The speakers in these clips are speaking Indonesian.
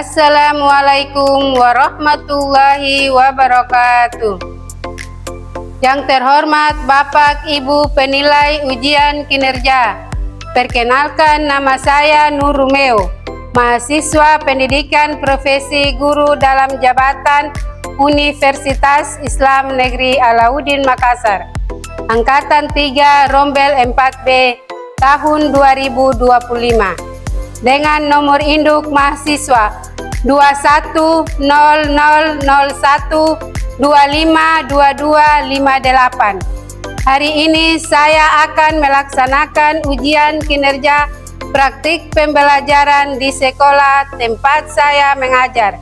Assalamualaikum warahmatullahi wabarakatuh. Yang terhormat Bapak Ibu penilai ujian kinerja, perkenalkan nama saya Nur Rumeo, mahasiswa pendidikan profesi guru dalam jabatan Universitas Islam Negeri Alauddin Makassar, Angkatan 3 Rombel 4B tahun 2025, dengan nomor induk mahasiswa 210001252258. Hari ini saya akan melaksanakan ujian kinerja praktik pembelajaran di sekolah tempat saya mengajar,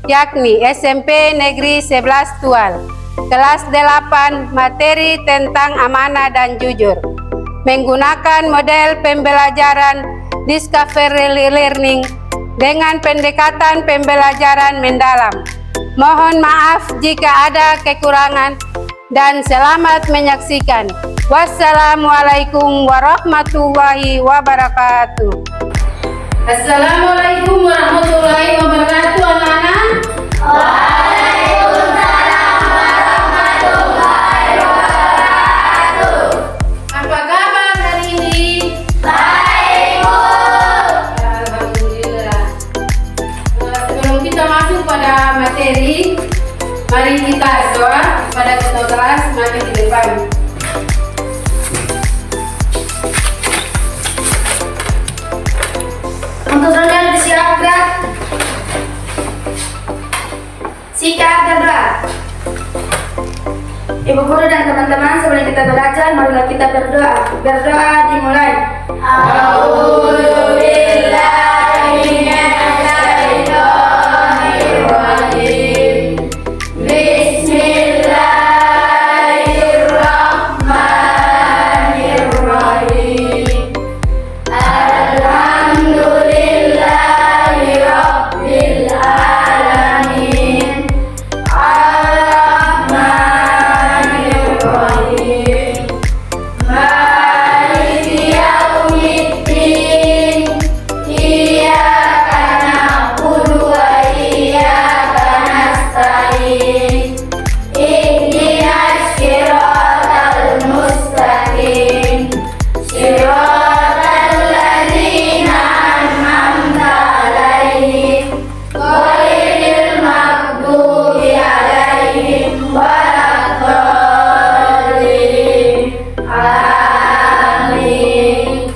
yakni SMP Negeri 11 Tual, kelas 8, materi tentang amanah dan jujur, menggunakan model pembelajaran discovery learning dengan pendekatan pembelajaran mendalam. Mohon maaf jika ada kekurangan dan selamat menyaksikan. Wassalamualaikum warahmatullahi wabarakatuh. Assalamualaikum warahmatullahi wabarakatuh, anak-anak. Waalaikumsalam warahmatullahi wabarakatuh. Apa kabar hari ini? Baik, Bu. Alhamdulillah. Sebelum kita masuk pada materi, mari kita doa pada ketua kelas. Mari di depan. Untuk saudara disiapkan. Sikap berdoa. Ibu guru dan teman-teman, sebelum kita belajar, marilah kita berdoa. Berdoa dimulai. A'udzubillahiminasyaitonirrajim. Bismillahirrahmanirrahim. Alhamdulillahi Rabbil Alamin. Ar-Rahmanir-Rahim. Maliki yaumiddin. Iyyaka na'budu wa iyyaka nasta'in. Ihdinas siratal mustaqim. Siratal ladzina an'amta 'alaihim ghairil maghdubi 'alaihim waladdallin. Amin.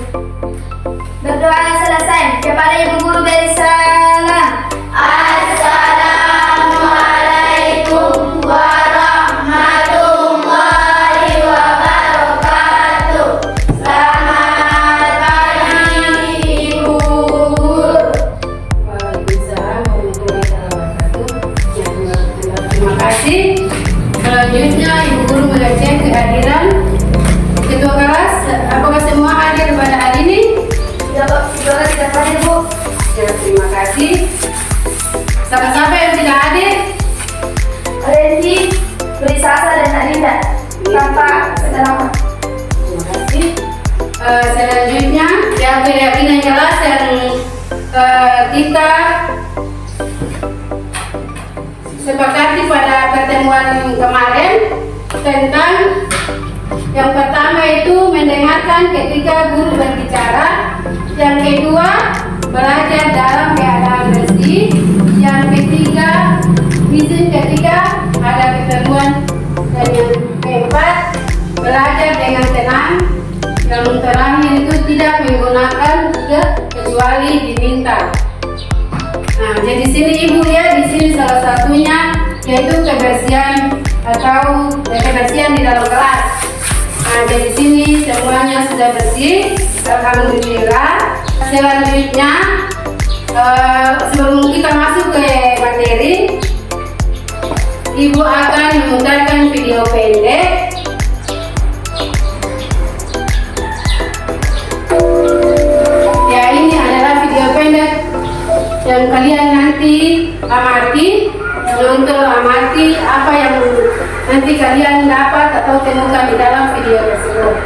Berdoa selesai. Kepada Ibu Guru beri salam. Assalamualaikum warahmatullahi wabarakatuh. Selamat pagi, Ibu Guru. Waalaikumsalam warahmatullahi wabarakatuh. Terima kasih. Selanjutnya Ibu Guru mengecek kehadiran ketua kelas. Apakah semua hadir pada hari ini? Ya, Pak. Sudah tidak hadir, Bu. Ya, terima kasih. Siapa-siapa yang tidak hadir? Reni, Trisasa dan Adinda. Tanpa segala. Terima kasih. Selanjutnya yang keyakinan kelas yang kita sepakati pada pertemuan kemarin tentang yang pertama itu mendengarkan ketika guru berbicara, yang kedua belajar dalam keadaan bersih, yang ketiga izin ketika ada keperluan, dan yang keempat belajar dengan tenang, yang terakhir itu tidak menggunakan kecuali diminta. Nah, jadi sini Ibu ya, di sini salah satunya yaitu kebersihan atau kebersihan di dalam kelas. Nah, jadi sini semuanya sudah bersih, alhamdulillah. Selanjutnya, sebelum kita masuk ke materi, Ibu akan memutarkan video pendek. Ya, ini adalah video pendek yang kalian nanti amati, untuk amati apa yang nanti kalian dapat atau temukan di dalam video tersebut.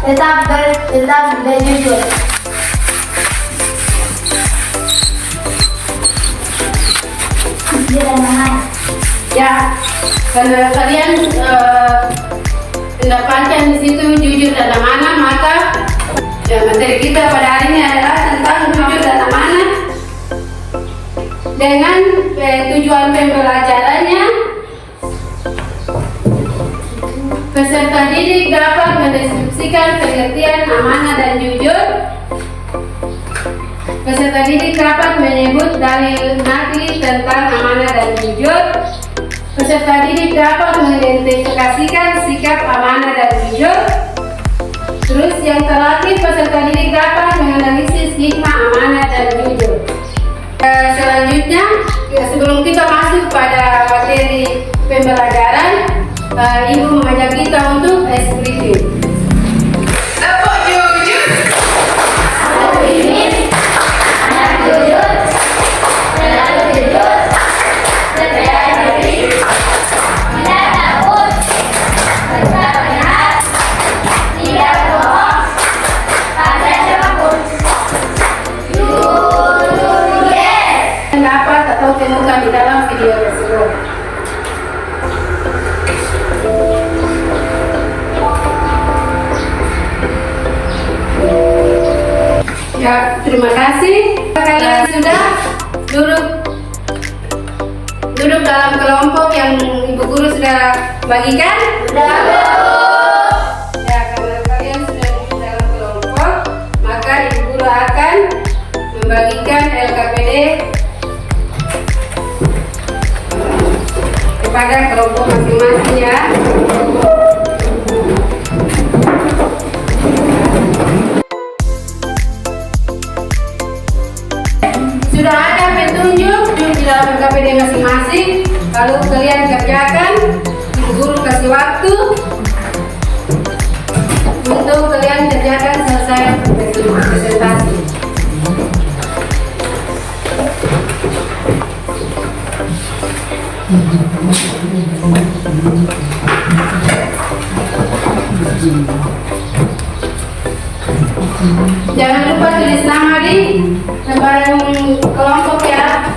tetap berjujur. Ya, karena kalian mendapatkan di situ jujur dan amanah, maka ya, materi kita pada hari ini adalah tentang jujur dan amanah dengan tujuan pembelajarannya. Peserta didik dapat mendeskripsikan pengertian amanah dan jujur. Peserta didik dapat menyebut dalil nakli tentang amanah dan jujur. Peserta didik dapat mengidentifikasikan sikap amanah dan jujur. Terus yang terakhir, peserta didik dapat menganalisis hikmah amanah dan jujur. Selanjutnya, sebelum kita masuk pada materi pembelajaran, Ibu mengajak kita untuk review. Tepuk jujur. Anak jujur, selalu jujur, percaya diri, tidak takut, tetap benar, tidak bohong, pada siapapun. Jujur, yes. Dapat atau temukan di dalam video tersebut. Ya, terima kasih. Kalian sudah duduk dalam kelompok yang Ibu Guru sudah bagikan? Sudah. Ya, karena kalian sudah duduk dalam kelompok, maka Ibu Guru akan membagikan LKPD kepada kelompok masing-masing ya. Sudah ada petunjuk di dalam LKPD masing-masing. Lalu kalian kerjakan, Ibu Guru kasih waktu untuk kalian kerjakan selesai presentasi. Jangan lupa tulis nama di lembaran kelompok ya.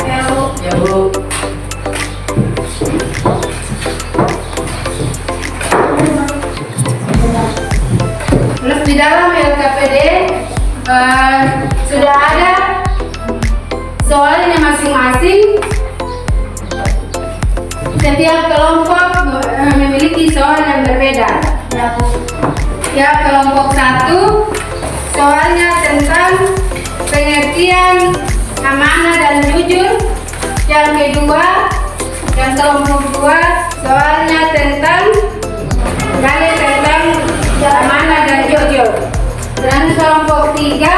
Ya Bu. Terus di dalam LKPD sudah ada soalnya masing-masing. Setiap kelompok memiliki soal yang berbeda. Ya, kelompok 1 soalnya tentang pengertian amanah dan jujur. Yang kedua, yang kelompok 2 soalnya tentang dalil tentang amanah dan jujur. Dan kelompok 3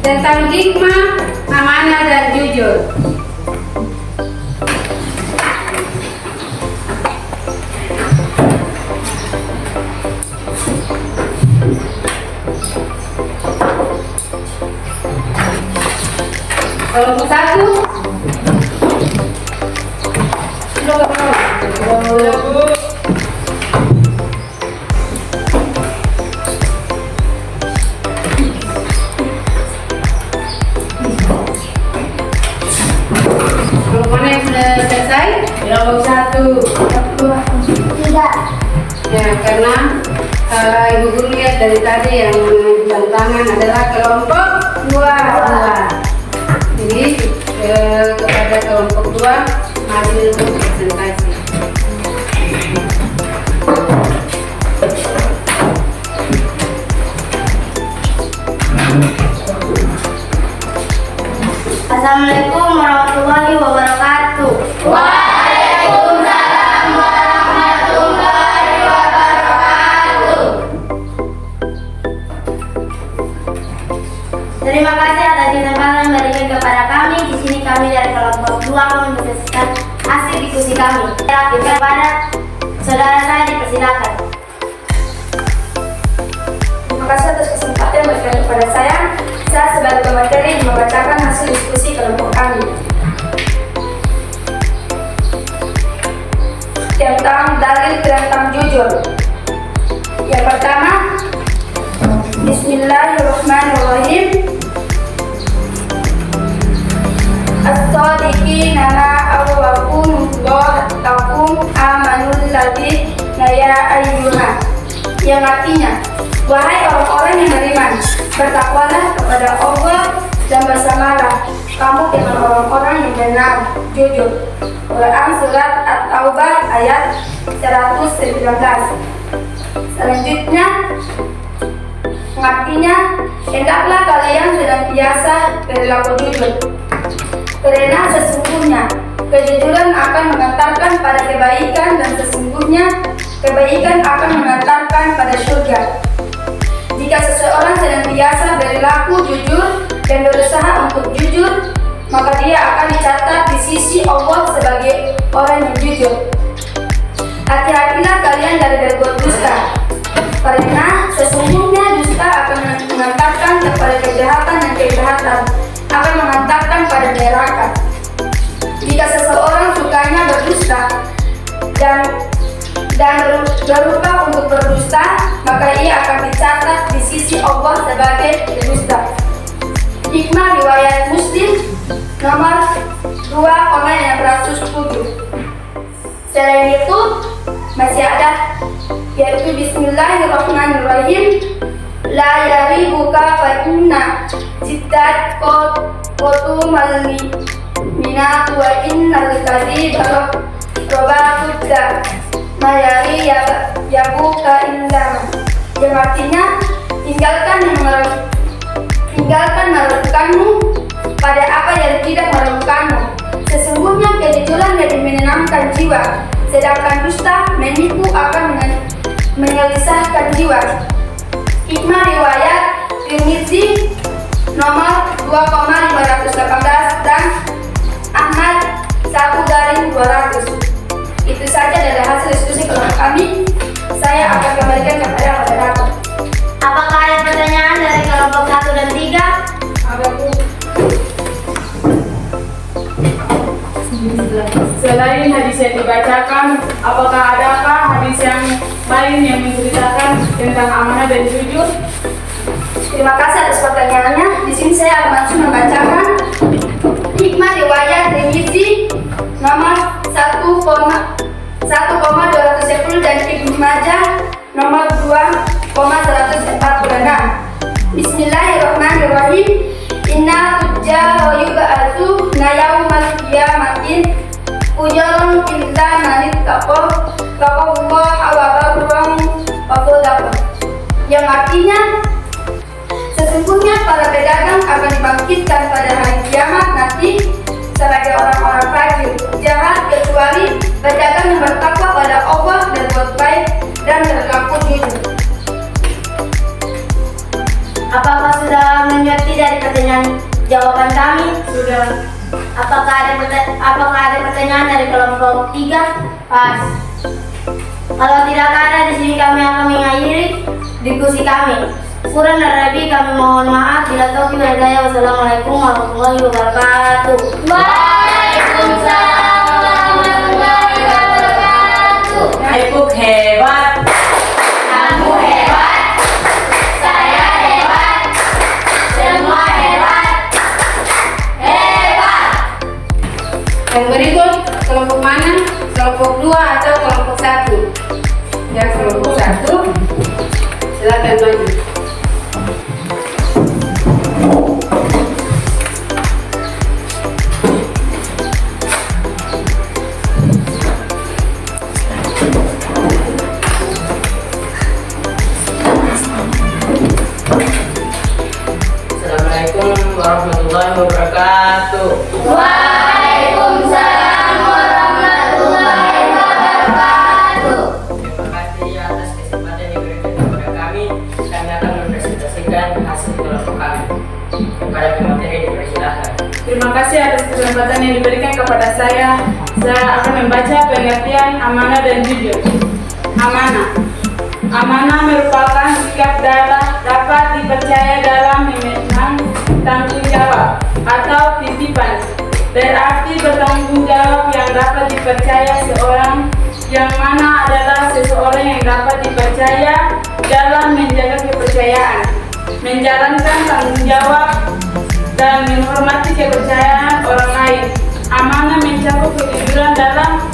tentang hikmah amanah dan jujur. Kelompok 1 kelompok mana yang sudah selesai? Kelompok 1. Tidak. Ya, karena Ibu Guru lihat dari tadi yang menunjukkan tangan adalah kelompok 2. Jadi kepada kelompok 2 maju untuk presentasi. Assalamualaikum warahmatullahi wabarakatuh. Waalaikumsalam warahmatullahi wabarakatuh. Terima kasih atas kesempatan yang diberikan kepada kami. Di sini kami dari kelompok 2 mempresentasikan hasil diskusi kami. Kepada saudara saya dipersilakan. Terima kasih atas kesempatan yang diberikan kepada saya. Saya sebagai pemateri membacakan hasil diskusi kelompok kami tentang dalil tentang jujur. Yang pertama, Bismillahirrahmanirrahim. As-sadiqina ma'awwakumullah takum amanul ladina ya ayyuha. Yang artinya, wahai orang-orang yang beriman, bertakwalah kepada Allah dan bersamalah kamu dengan orang-orang yang benar, jujur. Quran surat At-Taubah ayat 119. Selanjutnya, artinya, hendaklah kalian senantiasa berlaku jujur. Karena sesungguhnya kejujuran akan mengantarkan pada kebaikan dan sesungguhnya kebaikan akan mengantarkan pada surga. Jika seseorang senantiasa berlaku jujur dan berusaha untuk jujur, maka dia akan dicatat di sisi Allah sebagai orang yang jujur. Hati-hatilah kalian dari berbuat dusta, karena sesungguhnya dusta akan mengantarkan kepada kejahatan dan kejahatan akan mengantarkan pada neraka. Jika seseorang sukanya berdusta dan berupaya untuk berdusta, maka ia akan dicatat di sisi Allah sebagai pendusta. Hikmah riwayat Muslim nomor 2,607. Selain itu masih ada, yaitu Bismillahirrahmanirrahim. La yaribuka fa inna jiddat qotumal minatu wa innal kadhiba robatudda mayari yabuka indama. Yang artinya, tinggalkan meragukanmu pada apa yang tidak meragukanmu. Sesungguhnya kejujuran lebih menenangkan jiwa, sedangkan dusta menipu akan menyalisahkan jiwa. Hikmah riwayat Tirmidzi nomor 2,518 dan Ahmad 1/200. Itu saja dari hasil diskusi kelompok kami. Saya akan kembalikan kepada moderator. Apakah ada pertanyaan dari kelompok 1 dan 3? Selain hadis yang dibacakan, apakah adakah hadis yang lain yang menceritakan tentang amanah dan jujur? Terima kasih atas pertanyaannya. Di sini saya akan langsung membacakan hikmah riwayat Tirmidzi nomor 1,210 dan Ibnu Majah nomor 2,146. Bismillahirrahmanirrahim. Inna ujjara yub'atsu yaumal qiyamatin ujaran illa man taqallaha wa barran wa sadaqa. Yang artinya, sesungguhnya para pedagang akan dibangkitkan pada hari kiamat nanti sebagai orang-orang fajir, jahat kecuali pedagang yang bertakwa pada Allah, berbuat baik dan berlaku jujur. Apakah sudah mengerti dari pertanyaan jawaban kami? Sudah. Apakah ada pertanyaan dari kelompok 3? Pas. Kalau tidak ada, di sini kami akan mengakhiri diskusi kami. Kurang dan lebih kami mohon maaf. Bila taufiq wal hidayah. Wassalamualaikum warahmatullahi wabarakatuh. Waalaikumsalam warahmatullahi wabarakatuh. Ibu hebat. Kamu hebat. Saya hebat. Semua hebat. Hebat. Yang berikut kelompok mana? Kelompok 2 atau kelompok 1? Yang kelompok 1, silakan maju. Assalamualaikum warahmatullahi wabarakatuh. Waalaikumsalam warahmatullahi wabarakatuh. Terima kasih atas kesempatan yang diberikan kepada kami. Kami akan mempresentasikan hasil kelompok kami. Kepada pemateri dipersilakan. Terima kasih atas kesempatan yang diberikan kepada saya. Saya akan membaca pengertian amanah dan jujur. Amanah. Amanah merupakan sikap dapat dipercaya dalam memegang tanggung jawab atau titipan. Berarti bertanggung jawab yang dapat dipercaya seorang, yang mana adalah seseorang yang dapat dipercaya dalam menjaga kepercayaan. menjalankan tanggung jawab dan menghormati kepercayaan orang lain. Amanah mencakup kejujuran dalam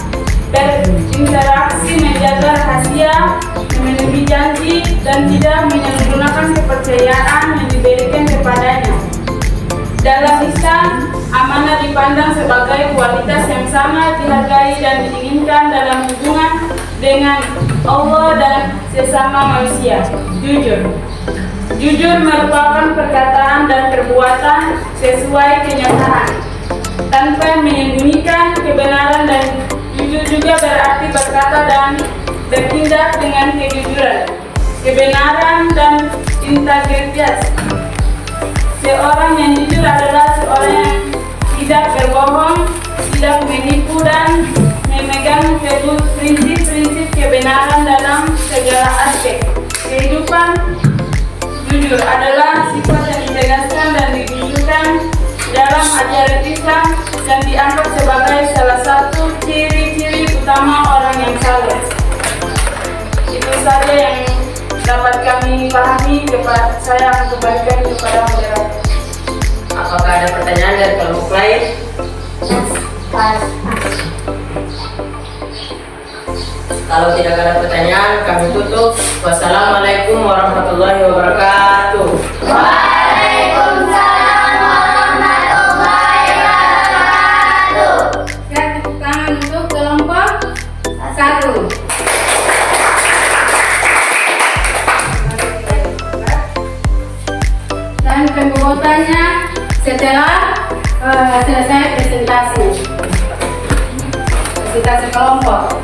berinteraksi, menjaga rahasia, memenuhi janji, dan tidak menyalahgunakan kepercayaan yang diberikan kepadanya. Dalam Islam, amanah dipandang sebagai kualitas yang sangat dihargai dan diinginkan dalam hubungan dengan Allah dan sesama manusia. Jujur merupakan perkataan dan perbuatan sesuai kenyataan, tanpa menyembunyikan kebenaran, dan jujur juga berarti berkata dan bertindak dengan kejujuran, kebenaran, dan integritas. Seorang yang jujur adalah seorang yang tidak berbohong, tidak menipu, dan memegang teguh prinsip-prinsip kebenaran dalam segala aspek kehidupan. Jujur adalah sifat yang ditegaskan dan ditunjukkan dalam ajaran Islam dan dianggap sebagai salah satu ciri-ciri utama orang yang saleh. Itu saja yang dapat kami pahami. Saya akan kembalikan kepada moderator. Apakah ada pertanyaan dari kelompok lain? Kalau tidak ada pertanyaan, kami tutup. Wassalamualaikum warahmatullahi wabarakatuh. Waalaikumsalam warahmatullahi wabarakatuh. Ya, tepuk tangan untuk kelompok 1. Dan pembuatannya setelah selesai presentasi kelompok.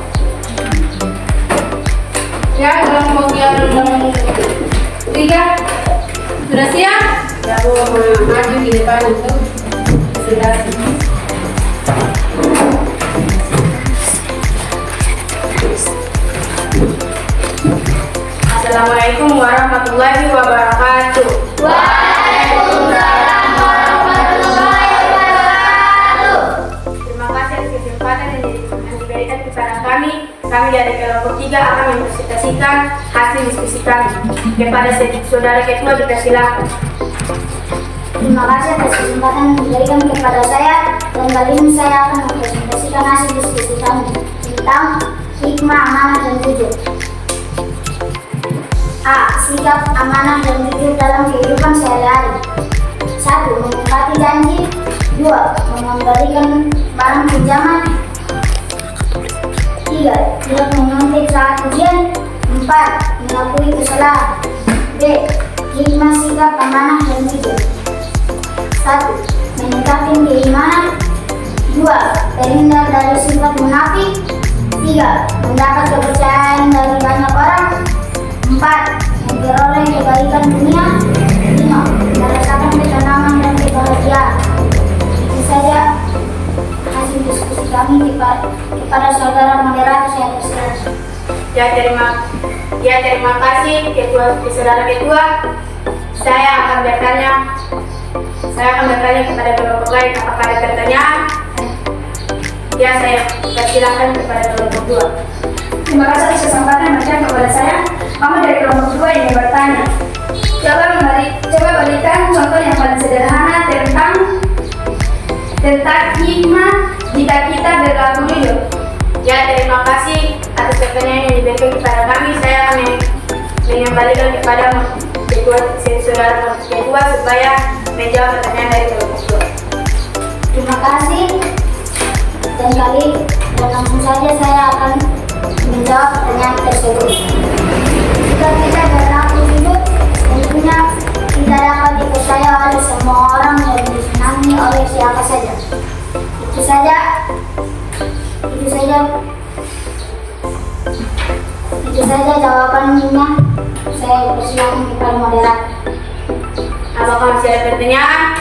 Ya, kelompok yang 3 sudah siap? Ya, Bu, maju di depan untuk presentasi. Assalamualaikum warahmatullahi wabarakatuh. Waalaikumsalam warahmatullahi wabarakatuh. Terima kasih atas kesempatan yang diberikan kepada kami. Kami dari kelompok 3 akan mempresentasikan hasil diskusi kami. Kepada saudara ketua dipersilakan. Terima kasih atas kesempatan yang diberikan kepada saya, dan kali ini saya akan mempresentasikan hasil diskusi kami tentang hikmah, amanah, dan jujur. A. Sikap amanah dan jujur dalam kehidupan sehari-hari. 1. Menepati janji. 2. Mengembalikan barang pinjaman. 3. Tidak mengontek saat ujian. 4. Mengakui kesalahan. B. Hikmah sikap amanah dan jujur. 1. Meningkatkan keimanan. 2. Terhindar dari sifat munafik. 3. Mendapat kepercayaan dari banyak orang. 4. Memperoleh kebaikan dunia. 5. Merasakan ketenangan dan kebahagiaan. Itu saja hasil diskusi kami kepada saudara moderator. Saya persilakan. Terima kasih saudara ketua. Saya akan bertanya kepada kelompok lain, apakah ada pertanyaan? Ya, saya persilakan kepada kelompok 2. Terima kasih atas kesempatan yang diberikan kepada saya. Kami dari kelompok 2 ingin bertanya. Coba berikan contoh yang paling sederhana tentang hikmah jika kita berlaku jujur. Ya, terima kasih atas pertanyaan yang diberikan kepada kami. Saya akan mengembalikan kepada saudara ketua supaya menjawab pertanyaan dari kelompok 2. Terima kasih. Dan langsung saja saya akan menjawab pertanyaan tersebut. Jika kita berlaku jujur, tentunya kita dapat dipercaya oleh semua orang dan disenangi oleh siapa saja. Itu saja jawabannya. Saya persilakan kepada moderator. Apakah masih ada pertanyaan?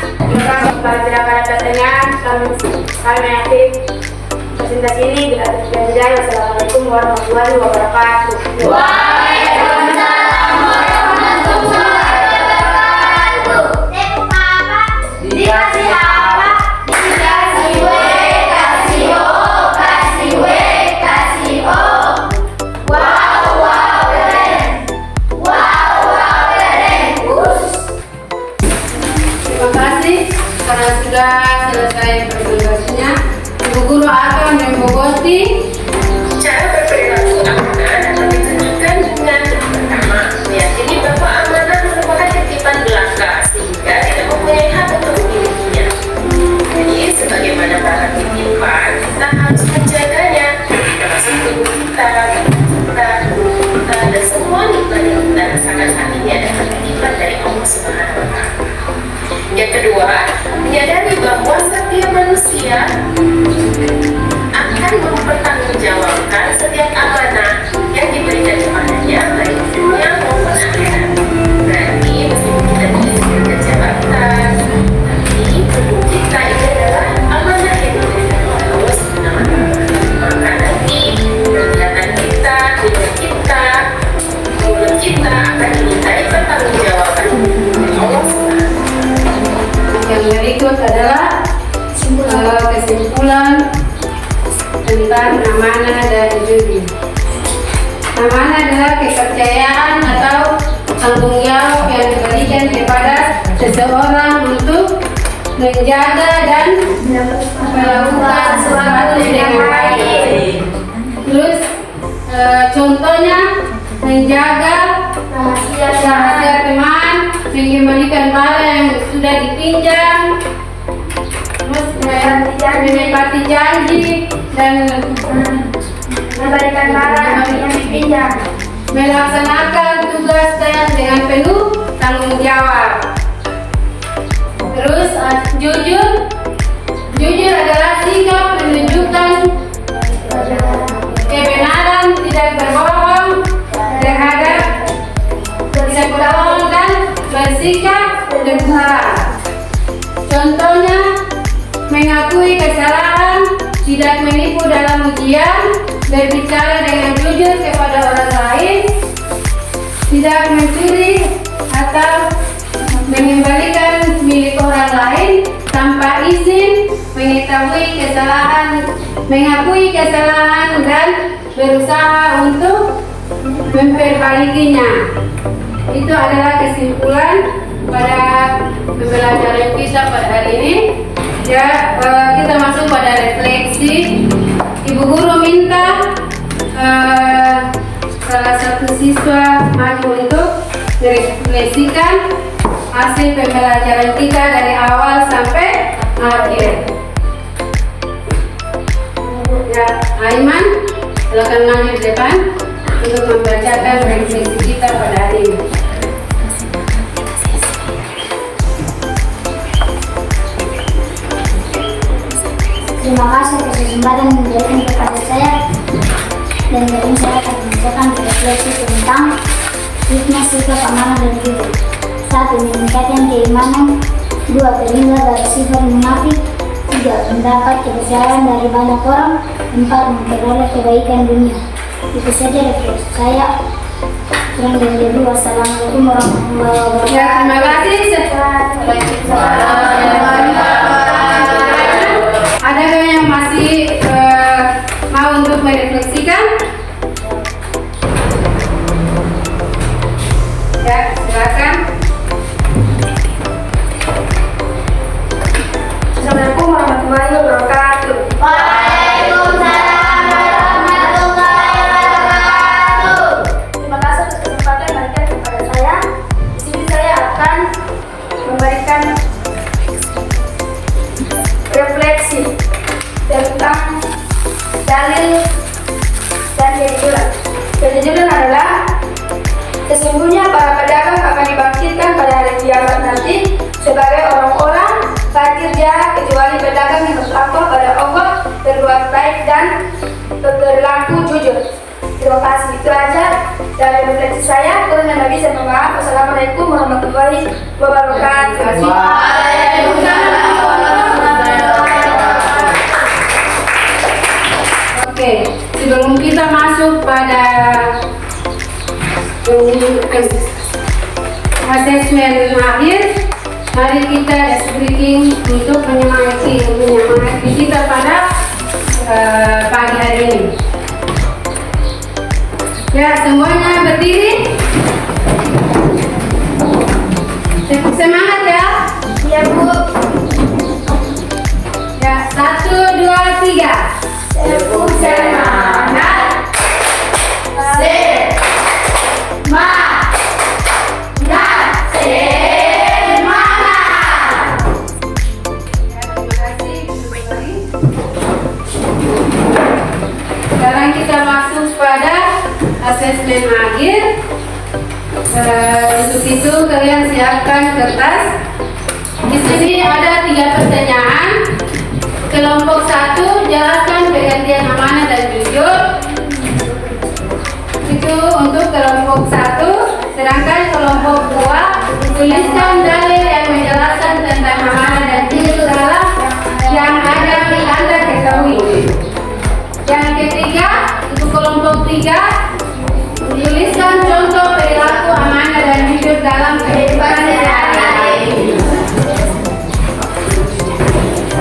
Kalau tidak ada pertanyaan, kami akhiri presentasi ini. Bila terjadi, wassalamualaikum warahmatullahi wabarakatuh. Waalaikumsalam warahmatullahi wabarakatuh. Dikasih apa? Dikasih W, kasih O, kasih W, kasih O. Wow, wow, keren. Wow, wow, keren. kedua, menyadari bahwa setiap manusia akan mempertanggungjawabkan setiap amanah yang diberikan kepadanya, baik di dunia maupun akhirat. Berarti meskipun kita diberikan jabatan, tapi tubuh kita itu adalah amanah yang diberikan oleh Allah Subhanahu wa Ta'ala. Maka nanti kegiatan kita, hidup kita, mulut kita akan dimintai pertanggungjawaban oleh Allah Subhanahu. Yang berikut adalah kesimpulan tentang amanah dan jujur. Amanah adalah kepercayaan atau tanggung jawab yang diberikan kepada seseorang untuk menjaga dan melakukan sesuatu dengan baik. Terus contohnya menjaga rahasia teman, mengembalikan barang yang sudah dipinjam, terus menepati janji dan Memberikan barang yang dipinjam. melaksanakan tugas dengan penuh tanggung jawab. Terus jujur adalah sikap menunjukkan kebenaran, tidak berbohong terhadap dan bersikap terbuka. Contohnya mengakui kesalahan, tidak menipu dalam ujian, berbicara dengan jujur kepada orang lain, tidak mencuri atau mengembalikan milik orang lain tanpa izin, mengakui kesalahan dan berusaha untuk memperbaikinya. Itu adalah kesimpulan pada pembelajaran kita pada hari ini. Ya, kita masuk pada refleksi. Ibu guru minta salah satu siswa maju untuk merefleksikan hasil pembelajaran kita dari awal sampai akhir. Ya, Aiman, silakan maju di depan untuk membacakan refleksi kita pada hari ini. Terima kasih atas kesempatan yang diberikan kepada saya, dan dari ini saya akan menunjukkan refleksi tentang hikmah sikap amanah dan jujur. 1. Meningkatkan keimanan. 2. Terhindar dari sifat munafik. 3. Mendapat kepercayaan dari banyak orang. 4. Memperoleh kebaikan dunia. Itu saja refleksi saya. Kurang dari lebih, wassalamualaikum warahmatullahi wabarakatuh. Ya, terima kasih. Ada yang masih mau untuk merefleksikan? Ya, silakan. Assalamualaikum warahmatullahi wabarakatuh. Waalaikumsalam warahmatullahi wabarakatuh. Terima kasih atas kesempatan yang diberikan kepada saya. Di sini saya akan memberikan refleksi tentang dalil dan kejujuran. Kejujuran adalah sesungguhnya para pedagang akan dibangkitkan pada hari kiamat nanti sebagai orang-orang fakir jahat, kecuali pedagang yang bertakwa pada Allah, berbuat baik dan berlaku jujur. Terima kasih. Itu aja dari refleksi saya. Kurang lebih saya mohon maaf. Wassalamualaikum warahmatullahi wabarakatuh. Waalaikumsalam warahmatullahi wabarakatuh. Oke, sebelum kita masuk pada asesmen akhir, mari kita breaking untuk menyemangati kita pada pagi hari ini. Ya, semuanya berdiri. Semangat ya. Iya, Bu. Ya, 1, 2, 3. Semangat. Sekarang kita masuk pada asesmen akhir. Untuk itu kalian siapkan kertas Di sini ada 3 pertanyaan. Kelompok 1, jelaskan pergantian amanah dan jujur. Itu untuk kelompok 1. Sedangkan kelompok 2, tuliskan dalil yang menjelaskan tentang amanah dan jujur dalam yang ada Anda ketahui. Yang ketiga, untuk kelompok 3, tuliskan contoh perilaku amanah dan jujur dalam kehidupan sehari-hari.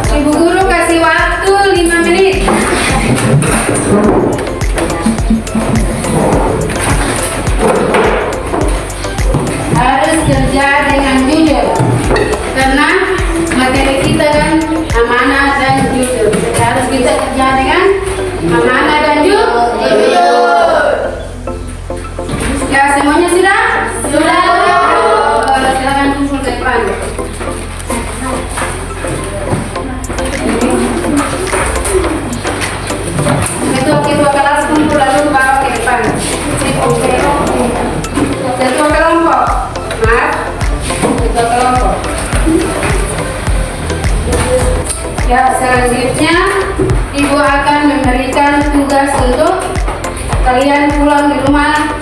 Ibu guru kasih waktu 5 menit. Harus kerja dengan jujur, karena materi kita kan amanah dan jujur. Harus kita kerja dengan amanah dan jujur. Ya, semuanya sudah? Sudah. Silakan kumpul ke depan. Ketua kelas kumpul lalu bawa ke depan. Ketua kelompok, maaf, ketua kelompok. Ya, selanjutnya Ibu akan memberikan tugas untuk kalian pulang di rumah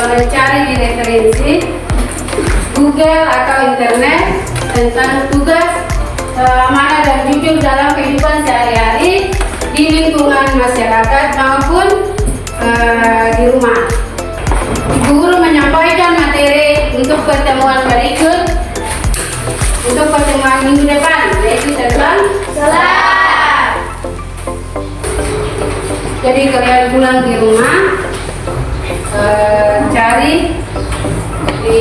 mencari di referensi Google atau internet tentang tugas amanah dan jujur dalam kehidupan sehari-hari di lingkungan masyarakat maupun di rumah. Ibu guru menyampaikan materi untuk pertemuan berikut untuk pertemuan minggu depan, yaitu tentang salat. Jadi kalian pulang di rumah cari di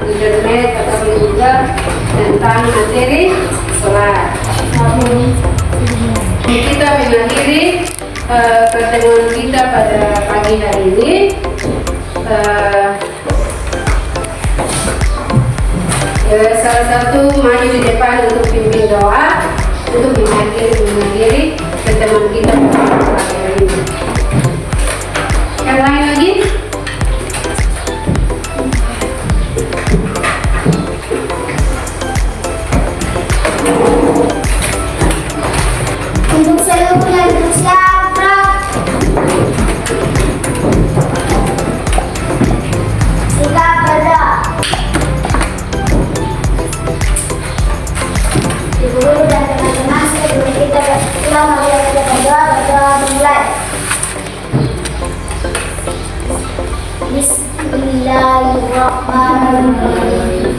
internet atau di Google tentang materi salat. Kita mengakhiri pertemuan kita pada pagi hari ini. Salah satu maju di depan untuk pimpin doa untuk mengakhiri pertemuan kita pada pagi hari ini. Yang lain lagi? Untuk seluruh yang bersiap, sikap berdoa. Ibu guru dan teman-teman, sebelum kita pulang marilah kita berdoa dimulai. Bismillahirrahmanirrahim.